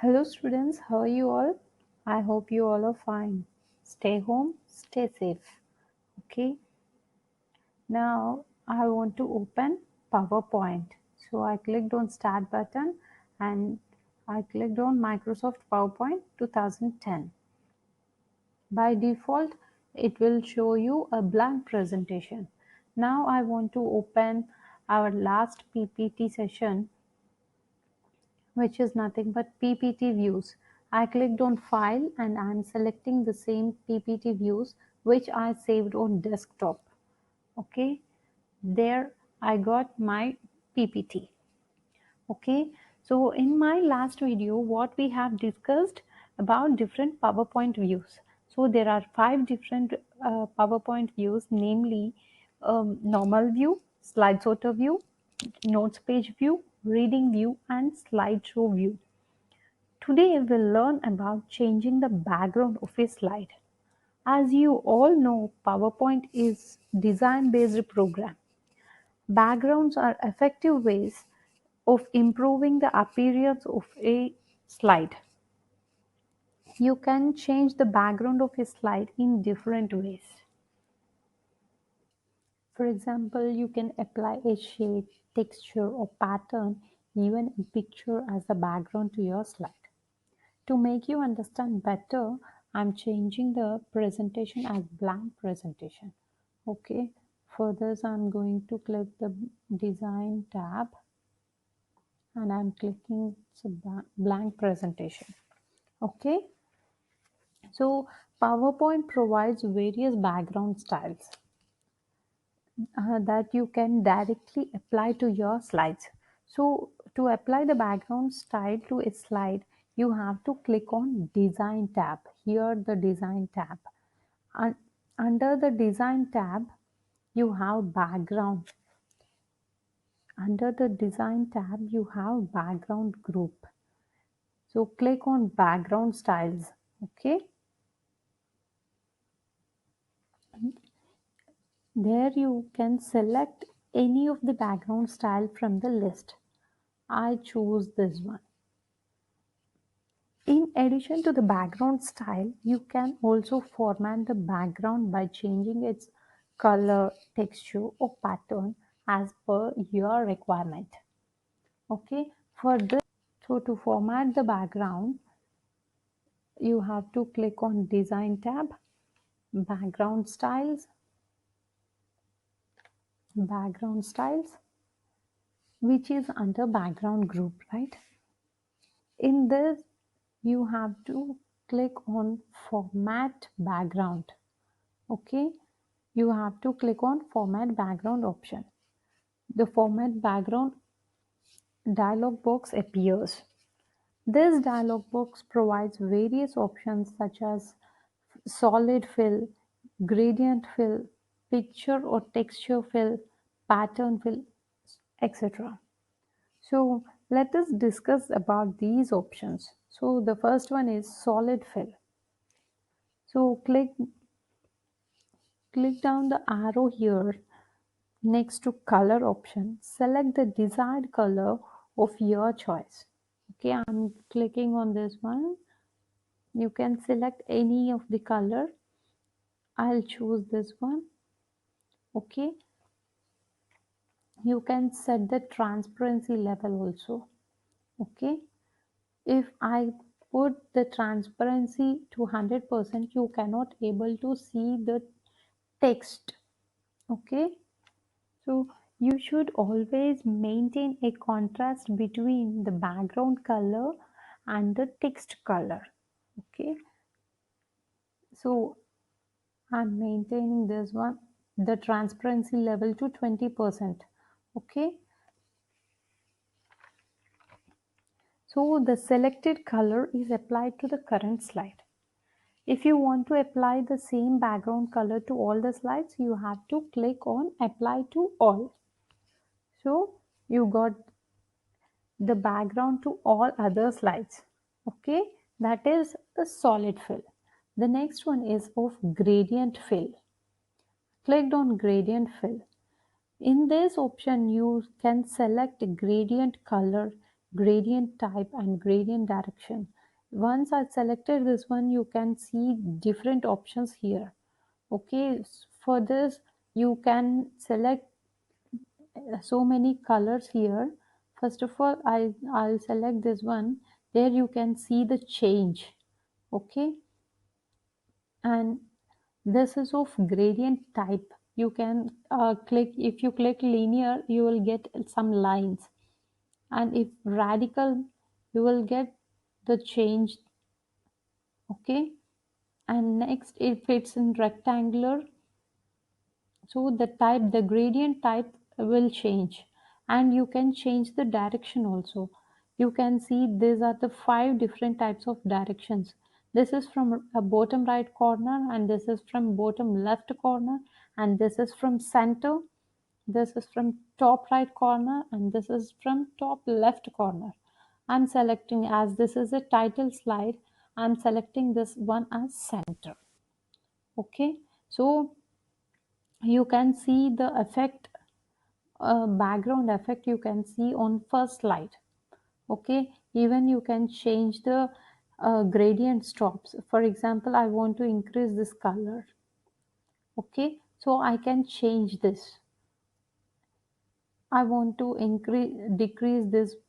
Hello students, how are you all? I hope you all are fine. Stay home, stay safe. Okay, now I want to open PowerPoint. So I clicked on start button and I clicked on Microsoft PowerPoint 2010. By default, it will show you a blank presentation. Now I want to open our last PPT session, which is nothing but PPT views. I clicked on file and I'm selecting the same PPT views which I saved on desktop. Okay, there I got my PPT. Okay, so in my last video, what we have discussed about different PowerPoint views. So there are five different PowerPoint views, namely normal view, slide sorter view, notes page view, reading view, and slideshow view. Today we'll learn about changing the background of a slide. As you all know, PowerPoint is design-based program. Backgrounds are effective ways of improving the appearance of a slide. You can change the background of a slide in different ways. For example, you can apply a shade, texture, or pattern, even a picture as the background to your slide. To make you understand better, I'm changing the presentation as blank presentation. Okay, for this I'm going to click the design tab and I'm clicking blank presentation. Okay, so PowerPoint provides various background styles that you can directly apply to your slides. So to apply the background style to a slide, you have to click on design tab. Here the design tab. And under the design tab, you have background. Under the design tab, you have background group. So click on background styles. Okay. There you can select any of the background style from the list. I choose this one. In addition to the background style, you can also format the background by changing its color, texture, or pattern as per your requirement. Okay, for this, so to format the background, you have to click on Design tab, Background Styles, which is under Background Group, right? In this, you have to click on Format Background. Okay, you have to click on Format Background option. The Format Background dialog box appears. This dialog box provides various options such as solid fill, gradient fill, picture or texture fill, pattern fill, etc. So let us discuss about these options. So the first one is solid fill. So click down the arrow here next to color option. Select the desired color of your choice. Okay, I'm clicking on this one. You can select any of the color. I'll choose this one. Okay, you can set the transparency level also. Okay, if I put the transparency to 100%, you cannot able to see the text. Okay, so you should always maintain a contrast between the background color and the text color. Okay, so I'm maintaining this one, the transparency level to 20%. Okay, so the selected color is applied to the current slide. If you want to apply the same background color to all the slides, you have to click on apply to all. So you got the background to all other slides. Okay, that is a solid fill. The next one is of gradient fill. Clicked on gradient fill. In this option, you can select gradient color gradient type and gradient direction. Once I selected this one, you can see different options here. Okay, for this you can select so many colors here. First of all, I'll select this one. There you can see the change. Okay, and this is of gradient type. You can click, if you click linear, you will get some lines, and if radical, you will get the change. Okay, and next, if it's in rectangular, so the gradient type will change, and you can change the direction also. You can see these are the 5 different types of directions. This is from a bottom right corner, and this is from bottom left corner, and this is from center, this is from top right corner, and this is from top left corner. I'm selecting, as this is a title slide, I'm selecting this one as center. Okay, so you can see the effect, background effect you can see on first slide. Okay, even you can change the gradient strokes. For example, I want to increase this color. Okay, so I can change this. I want to decrease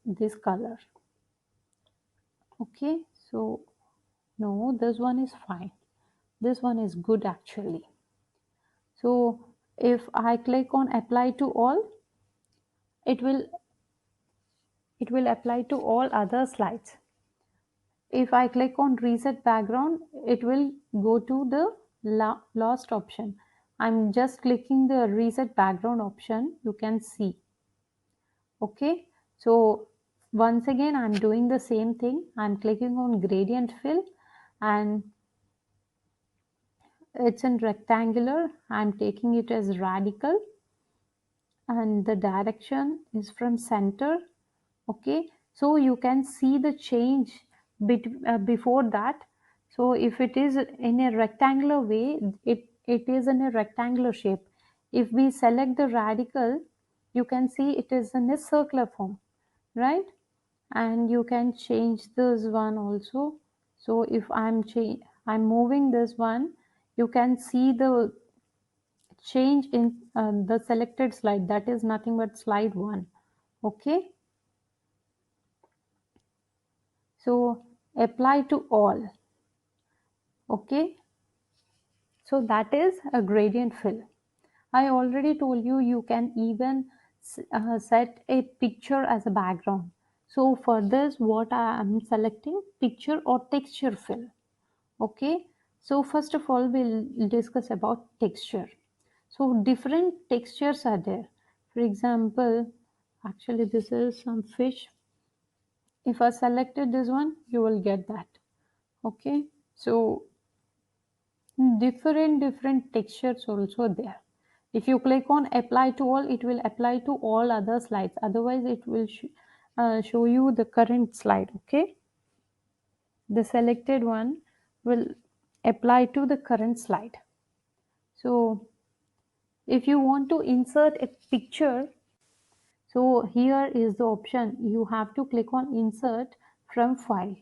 this color. Okay, so no, this one is fine, this one is good actually. So if I click on apply to all, it will apply to all other slides. If I click on reset background, it will go to the last option. I'm just clicking the reset background option, you can see. Okay, so once again I'm doing the same thing. I'm clicking on gradient fill, and it's in rectangular. I'm taking it as radical, and the direction is from center. Okay, so you can see the change before that. So if it is in a rectangular way, it is in a rectangular shape. If we select the radical, you can see it is in a circular form, right? And you can change this one also. So if I'm moving this one, you can see the change in the selected slide, that is nothing but slide 1. Okay, so apply to all. Okay, so that is a gradient fill. I already told you, you can even set a picture as a background. So for this, what I am selecting, picture or texture fill. Okay, so first of all we'll discuss about texture. So different textures are there. For example, actually this is some fish. If I selected this one, you will get that. Okay, so different textures also there. If you click on apply to all, it will apply to all other slides, otherwise it will show you the current slide. Okay, the selected one will apply to the current slide. So if you want to insert a picture, so here is the option, you have to click on insert from file.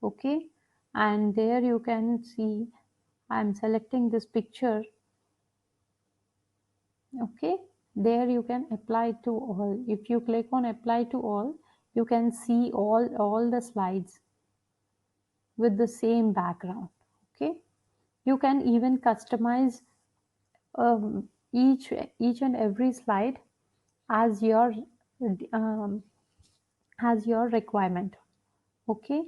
Okay, and there you can see I'm selecting this picture. Okay, there you can apply to all. If you click on apply to all, you can see all the slides with the same background. Okay, you can even customize each and every slide as your um, requirement. Okay,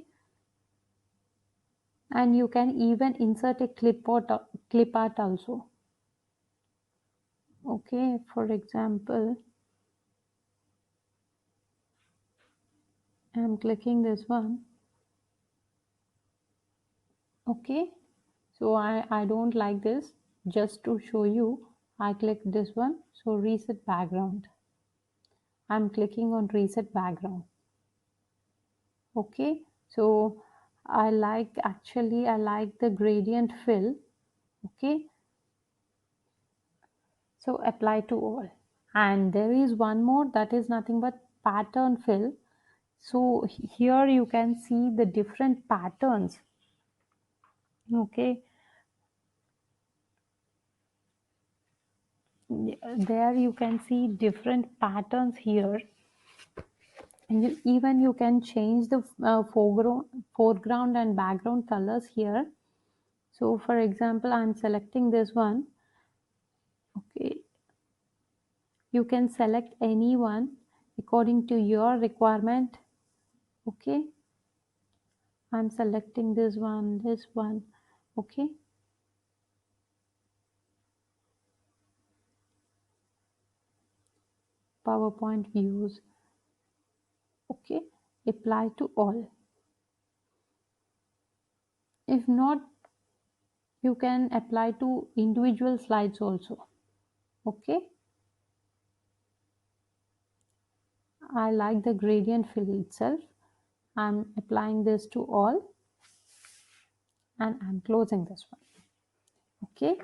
and you can even insert a clip art also. Okay, for example, I'm clicking this one. Okay, so I don't like this. Just to show you, I click this one. So reset background. I'm clicking on reset background. Okay, so I like the gradient fill. Okay, so apply to all. And there is one more, that is nothing but pattern fill. So here you can see the different patterns. Okay, there you can see different patterns here. And even you can change the foreground and background colors here. So for example, I'm selecting this one. Okay, you can select any one according to your requirement. Okay, I'm selecting this one, this one. Okay, PowerPoint views. Okay, apply to all. If not, you can apply to individual slides also. Okay, I like the gradient fill itself. I'm applying this to all and I'm closing this one. Okay,